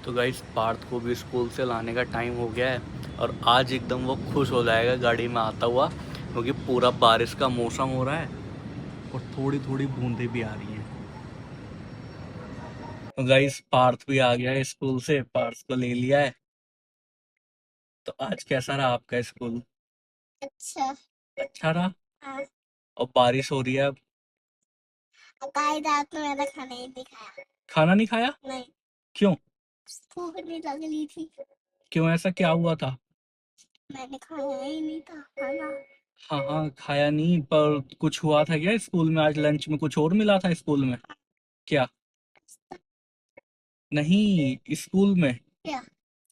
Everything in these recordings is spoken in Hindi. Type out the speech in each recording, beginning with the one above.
तो गाइस पार्थ को भी स्कूल से लाने का टाइम हो गया है और आज एकदम वो खुश हो जाएगा गाड़ी में आता हुआ, क्योंकि पूरा बारिश का मौसम हो रहा है और थोड़ी थोड़ी बूंदें भी आ रही हैं। तो गाइस पार्थ भी आ गया है स्कूल से, पार्थ को ले लिया है। तो आज कैसा रहा आपका स्कूल? अच्छा। अच्छा रहा। हाँ। और बारिश हो रही है अब। कल रात में मैंने खाना ही नहीं खाया। खाना नहीं खाया? नहीं। क्यों? भूख नहीं लग रही थी। क्यों, ऐसा क्या हुआ था? मैंने खाया ही नहीं था खाना। हाँ हाँ, खाया नहीं पर कुछ हुआ था क्या स्कूल में? आज लंच में कुछ और मिला था स्कूल में? क्या? नहीं, स्कूल में। क्या?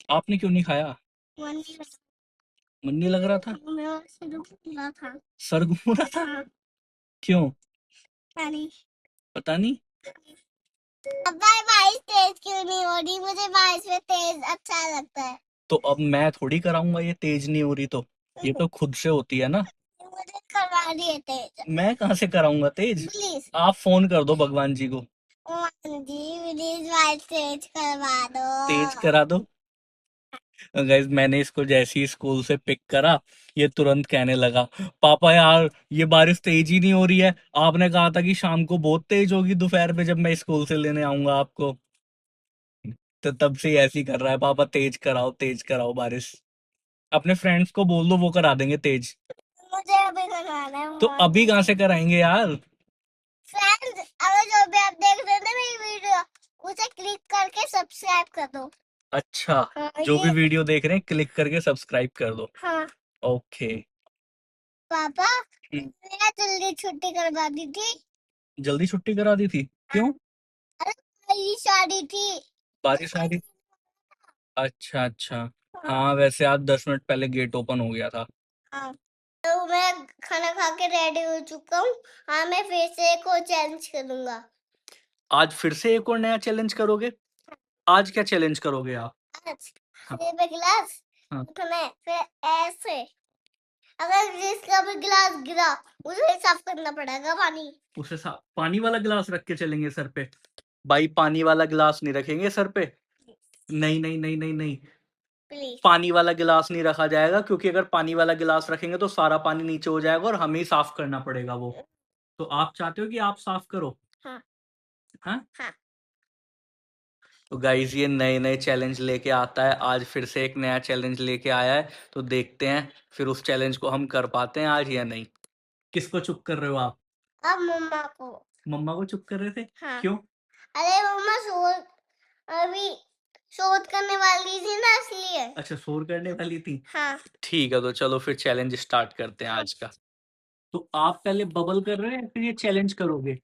आपने क्यों नहीं खाया? मन नहीं लग मन नहीं लग रहा था? मेरा सिर फूला था। सर घूम रहा था? हाँ। क्यों? नहीं। पता नहीं। पापा बारिश तेज क्यों नहीं हो रही? मुझे बारिश में तेज अच्छा लगता है। तो अब मैं थोड़ी कराऊंगा, ये तेज नहीं हो रही तो ये तो खुद से होती है ना। मुझे करवा दिए तेज। मैं कहाँ से कराऊंगा तेज? प्लीज। आप फोन कर दो भगवान जी को, जी प्लीज बारिश तेज करवा दो। तेज करा दो। गाइस मैंने इसको जैसे ही स्कूल से पिक करा, ये तुरंत कहने लगा, पापा यार ये बारिश तेज ही नहीं हो रही है, आपने कहा था कि शाम को बहुत तेज होगी दोपहर में जब मैं स्कूल से लेने आऊंगा आपको। तो तब से ही ऐसे ही कर रहा है, पापा तेज कराओ बारिश। अपने फ्रेंड्स को बोल दो, वो करा देंगे तेज। मुझे अभी करवाना है तो भगवान अभी जी कहाँ से। से कराएंगे यार? फ्रेंड्स, अगर जो भी आप देख रहे हैं ना मेरी वीडियो, उसे क्लिक करके सब्सक्राइब कर दो। अच्छा, हाँ जो भी ये। वीडियो देख रहे हैं क्लिक करके सब्सक्राइब कर दो। हाँ। ओके। पापा हम्म, मैं जल्दी छुट्टी करवा दी थी। जल्दी छुट्टी करा दी थी? क्यों? अरे मेरी शादी थी। बारिश आ रही? अच्छा अच्छा। हाँ। हाँ वैसे आज 10 मिनट पहले गेट ओपन हो गया था। हाँ। तो मैं खाना खा के रेडी हो चुका हूँ। हाँ मैं फिर से एक और चैलेंज करूंगा। आज फिर से एक और नया चैलेंज करोगे? आज क्या चैलेंज करोगे आप? आज हाँ ये पे गिलास हाँ। उठना है, फिर ऐसे अगर जिसका भी गिलास गिरा उसे साफ करना पड़ेगा पानी। उसे पानी वाला गिलास रख के चलेंगे सर पे? भाई पानी वाला गिलास नहीं रखेंगे सर पे। नहीं नहीं नहीं नहीं नहीं, प्लीज। पानी वाला गिलास नहीं रखा जाएगा, क्योंकि अगर पानी वाला गिलास रखेंगे तो सारा पानी नीचे हो जाएगा और हमें ही साफ करना पड़ेगा वो। तो आप चाहते हो कि आप साफ करो? हाँ। हाँ। हाँ। तो गाइज ये नए नए चैलेंज लेके आता है, आज फिर से एक नया चैलेंज लेके आया है। तो देखते हैं फिर उस चैलेंज को हम कर पाते हैं आज या नहीं। किसको चुप कर रहे हो आप? अब मम्मा को। मम्मा को चुप कर रहे थे? हाँ। क्यों? अरे मम्मा अभी शोध करने वाली थी ना इसलिए। अच्छा, शोर करने वाली थी। हाँ। ठीक है, तो चलो फिर चैलेंज स्टार्ट करते हैं आज का। तो आप पहले बबल कर रहे हैं या फिर ये चैलेंज करोगे?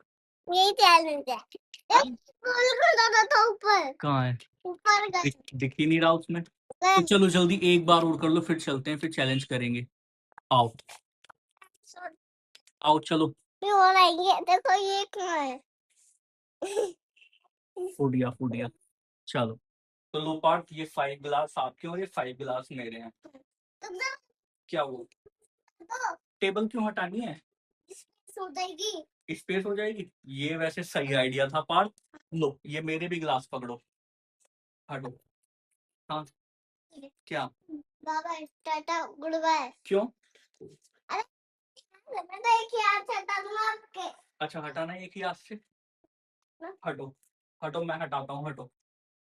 यही चैलेंज है। हाँ? गोल कर था ऊपर। कहाँ है? ऊपर का। दिख ही नहीं रहा उसमें। तो चलो जल्दी एक बार और कर लो, फिर चलते हैं, फिर चैलेंज करेंगे। आओ आओ चलो। हो रही है देखो ये क्या है। फूडिया फूडिया। चलो, तो लो पार्ट, ये 5 गिलास आपके और ये 5 गिलास मेरे हैं। तो दो। क्या वो? टेबल क्यों हटानी है? सो जाएगी। स्पेस हो जाएगी। ये वैसे सही आइडिया था पार्थ। लो ये मेरे भी गिलास पकड़ो। हटो। हाँ। क्या? बाबा टाटा गुड बाय। क्यों? अरे मैं तो एक ही हाथ से हटा दूंगा आपके। अच्छा हटाना है एक ही हाथ से। हटो। हटो मैं हटाता हूँ, हटो।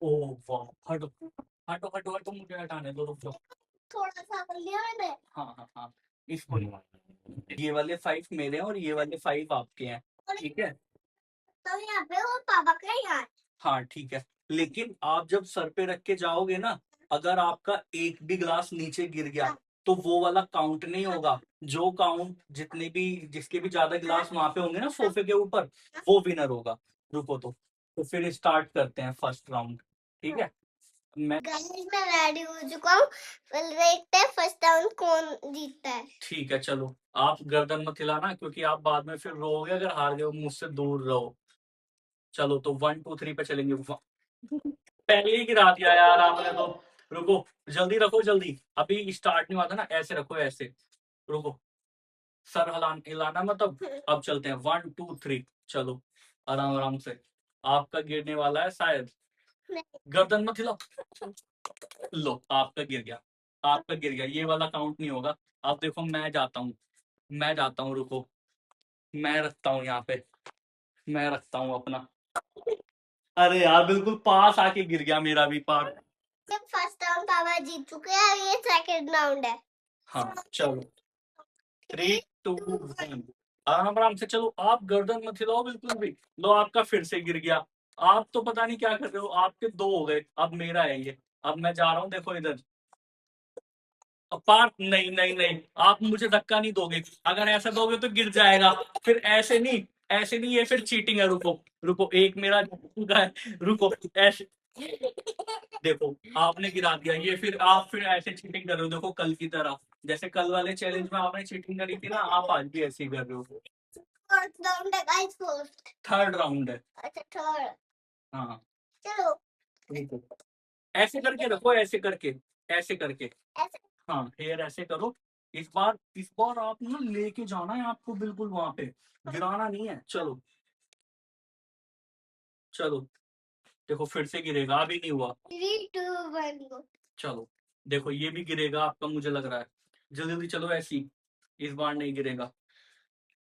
ओ वाह, हटो हटो हटो हटो, मुझे हटाने दो, रुक जाओ। थोड़ा सा कर लिया मैंने। हाँ हाँ हाँ। इसको ये वाले 5 मेरे हैं और ये वाले 5 आपके हैं। ठीक है। तो यहाँ पे वो पापा का ही हाथ। हाँ ठीक है। लेकिन आप जब सर पे रख के जाओगे ना, अगर आपका एक भी गिलास नीचे गिर गया तो वो वाला काउंट नहीं होगा। जो काउंट जितने भी जिसके भी ज्यादा गिलास वहां पे होंगे ना सोफे के ऊपर, वो विनर होगा। रुको तो फिर स्टार्ट करते हैं फर्स्ट राउंड। ठीक है। मैं गाइस मैं रेडी हो चुका हूँ। फिर देखते हैं फर्स्ट राउंड कौन जीतता है। ठीक है चलो। आप गर्दन मत हिलाना, क्योंकि आप बाद में फिर रोओगे अगर हार गए हो, मुझसे दूर रहो। चलो तो 1 2 3 पे चलेंगे। पहले ही गिरा दिया यार आपने तो। रुको, जल्दी रखो जल्दी, अभी स्टार्ट नहीं हुआ था ना, ऐसे रखो ऐसे। रुको, सर हिलाना मतलब। अब चलते हैं 1 2 3। चलो आराम आराम से। आपका गिरने वाला है शायद। गर्दन मत हिलाओ। लो आपका गिर गया, आपका गिर गया, ये वाला काउंट नहीं होगा। अब देखो मैं जाता हूँ, मैं जाता हूँ, रुको, मैं रखता हूँ यहाँ पे, मैं रखता हूँ अपना। अरे यार बिल्कुल पास आके गिर गया मेरा भी पार्ट। फर्स्ट राउंड पापा जीत चुके हैं, ये सेकंड राउंड है। हाँ चलो, 3 2 1, आराम आराम से चलो, आप गर्दन मत हिलाओ बिल्कुल भी। लो आपका फिर से गिर गया। आप तो पता नहीं क्या कर रहे हो, आपके 2 हो गए, अब मेरा है ये। अब मैं जा रहा हूँ, देखो इधर। पार्ट नहीं नहीं नहीं, आप मुझे धक्का नहीं दोगे, अगर ऐसा दोगे तो गिर जाएगा। फिर ऐसे नहीं, ऐसे नहीं, ये फिर चीटिंग है। रुको रुको, एक मेरा चुका है, रुको, ऐसे देखो, आपने गिरा दिया ये, फिर आप फिर ऐसे चीटिंग कर रहे हो, देखो कल की तरह। जैसे कल वाले चैलेंज में आपने चीटिंग करी थी ना, आप आज भी ऐसे ही कर रहे हो। फोर्थ राउंड है गाइस, फोर्थ, थर्ड राउंड है। अच्छा थर्ड, हाँ चलो ठीक है। ऐसे करके रखो, ऐसे करके, ऐसे करके, ऐसे, हाँ हेयर ऐसे करो। इस बार आप ना लेके जाना है आपको बिल्कुल वहां पे, गिराना नहीं है। चलो चलो, देखो फिर से गिरेगा, अभी नहीं हुआ। 3 2 1 गो। चलो देखो, ये भी गिरेगा आपका, मुझे लग रहा है। जल्दी जल्दी चलो, ऐसी, इस बार नहीं गिरेगा,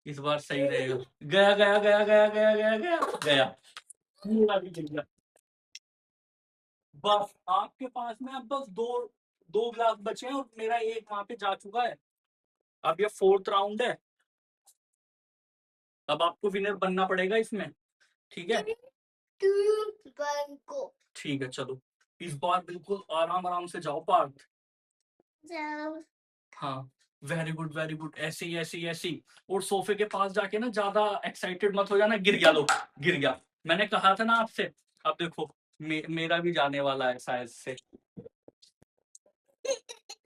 इस बार सही रहेगा। गया गया गया गया गया गया गया गया, मेरा भी गिर गया। बस आपके पास में अब बस दो, 2 गिलास बचे हैं और मेरा एक वहां पे जा चुका है। अब ये फोर्थ राउंड है, अब आपको विनर बनना पड़ेगा इसमें, ठीक है। 2 1 गो। ठीक है चलो, इस बार बिल्कुल आराम आराम से जाओ पार्थ। जाओ। हाँ, वेरी गुड वेरी गुड, ऐसे ही ऐसे ही ऐसे ही। और सोफे के पास जाके ना ज्यादा एक्साइटेड मत हो जाना। गिर गया, लो गिर गया, मैंने कहा था ना आपसे। अब देखो मेरा भी जाने वाला है शायद से।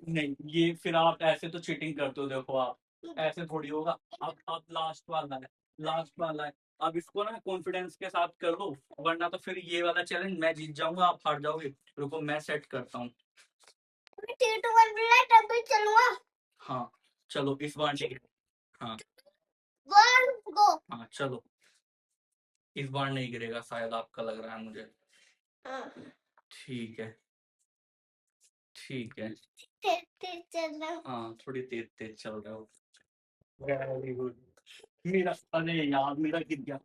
नहीं, ये फिर आप ऐसे तो चीटिंग करते हो, देखो आप ऐसे थोड़ी होगा। अब लास्ट वाला है, लास्ट वाला है। अब इसको ना कॉन्फिडेंस के साथ कर लो, वरना तो फिर ये वाला चैलेंज मैं जीत जाऊंगा, आप हार जाओगे। रुको मैं सेट करता हूँ। चलूंगा। हाँ चलो, इस बार नहीं। हाँ गो। हाँ चलो, इस बार नहीं गिरेगा शायद, आपका लग रहा है मुझे। हाँ। ठीक है ठीक है, तेज तेज चल रहा हूँ। हाँ थोड़ी तेज तेज चल रहा हो। वेरी गुड, मेरा, अरे यार मेरा गिर गया।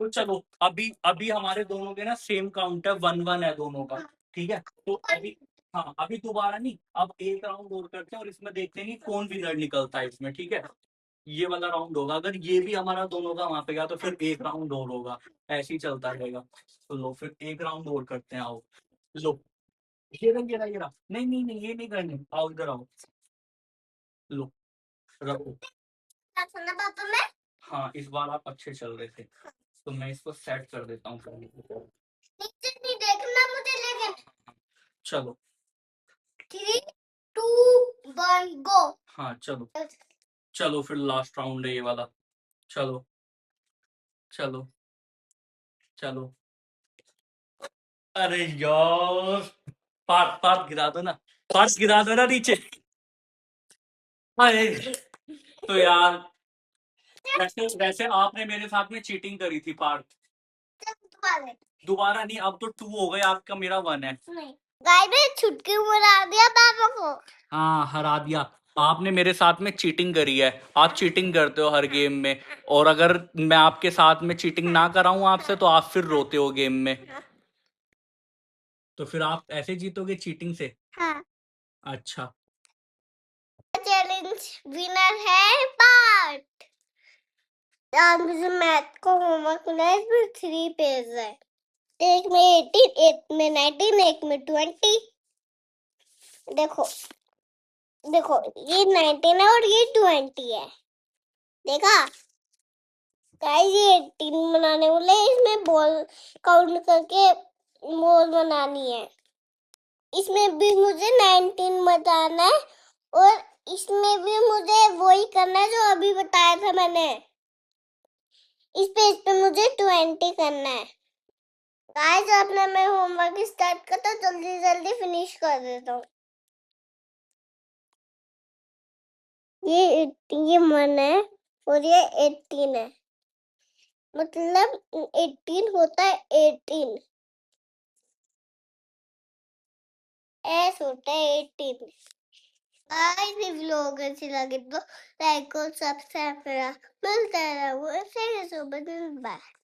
तो चलो, अभी अभी हमारे दोनों के ना सेम काउंट है, 1 1 है दोनों का। ठीक है, तो अभी, हाँ अभी दोबारा नहीं, अब एक राउंड और करते हैं और इसमें देखते हैं कि कौन विनर निकलता है इसमें, ठीक है। ये वाला राउंड होगा, अगर ये भी हमारा दोनों का वहां पे गया तो फिर एक राउंड और होगा, ऐसे ही चलता रहेगा। तो लो फिर एक राउंड और करते हैं, आओ। लो, ये रहा, नहीं नहीं नहीं, ये नहीं करने, आओ इधर आओ। लो रखो। सुना पापा मैं, हाँ इस बार आप अच्छे चल रहे थे, तो मैं इसको सेट कर देता हूँ फिर। नीचे नहीं देखना मुझे, लेकिन चलो 3 2 1 गो। हाँ चलो, चलो फिर लास्ट राउंड है ये वाला। चलो चलो चलो, अरे यार, पार्ट पार्ट गिरा दो ना, पार्ट गिरा दो ना नीचे। अरे तो यार, वैसे वैसे आपने मेरे साथ में चीटिंग करी थी पार्थ। दोबारा नहीं, अब तो 2 हो गए, आपका मेरा 1 है। गाइस ने छुटकी मरा दिया पापा को। हाँ हरा दिया, आपने मेरे साथ में चीटिंग करी है। आप चीटिंग करते हो हर गेम में, और अगर मैं आपके साथ में चीटिंग ना कराऊं आपसे तो आप फिर रोते हो गेम में। तो फिर आप ऐसे जीतोगे चीटिंग से? हाँ। अच्छा, चैलेंज विनर है पार्थ। आज मुझे मैथ को होमवर्क मिला है, इसमें 3 पेज है, एक में 18, एक में 19, एक में 20। देखो देखो, ये 19 है और ये 20 है, देखा गाइस। ये 18 बनाने वाले, इसमें बॉल काउंट करके बॉल बनानी है। इसमें भी मुझे 19 बताना है, और इसमें भी मुझे वही करना है जो अभी बताया था मैंने। इस पेज पे मुझे 20 करना है। गाइस अपना मैं होमवर्क स्टार्ट करता हूँ, जल्दी जल्दी फिनिश कर देता हूँ। ये 1 है और ये 18 है, मतलब 18 होता है 18। एस होता है 18। गाइस if व्लॉग अच्छी लगे तो लाइक और सब्सक्राइब करा। मिलते हैं वो फिर सुबह। बाय।